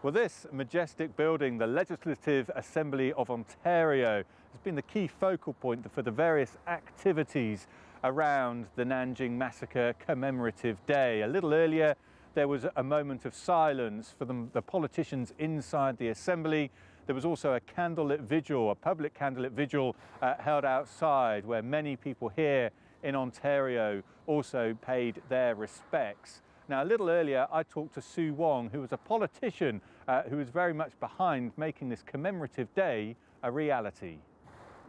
Well, this majestic building, the Legislative Assembly of Ontario, has been the key focal point for the various activities around the Nanjing Massacre Commemorative Day. A little earlier, there was a moment of silence for the politicians inside the Assembly. There was also a candlelit vigil, a public candlelit vigil held outside, where many people here in Ontario also paid their respects. Now, a little earlier, I talked to Sue Wong, who was a politician who was very much behind making this commemorative day a reality.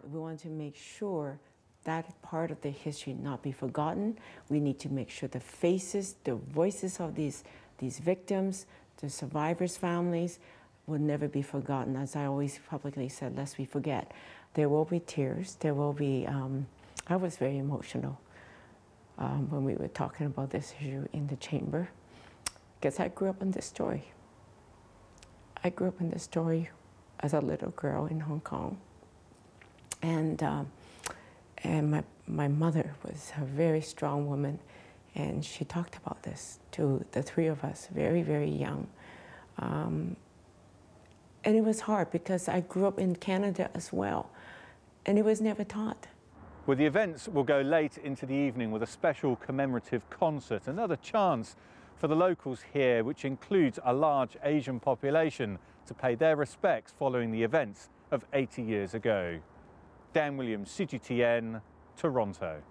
We want to make sure that part of the history not be forgotten. We need to make sure the faces, the voices of these victims, the survivors' families will never be forgotten. As I always publicly said, lest we forget. There will be tears, there will be, I was very emotional when we were talking about this issue in the chamber, because I grew up in this story. I grew up in this story as a little girl in Hong Kong. And my mother was a very strong woman, and she talked about this to the three of us, very, very young. And it was hard because I grew up in Canada as well, and it was never taught. Well, the events will go late into the evening with a special commemorative concert, another chance for the locals here, which includes a large Asian population, to pay their respects following the events of 80 years ago. Dan Williams, CGTN, Toronto.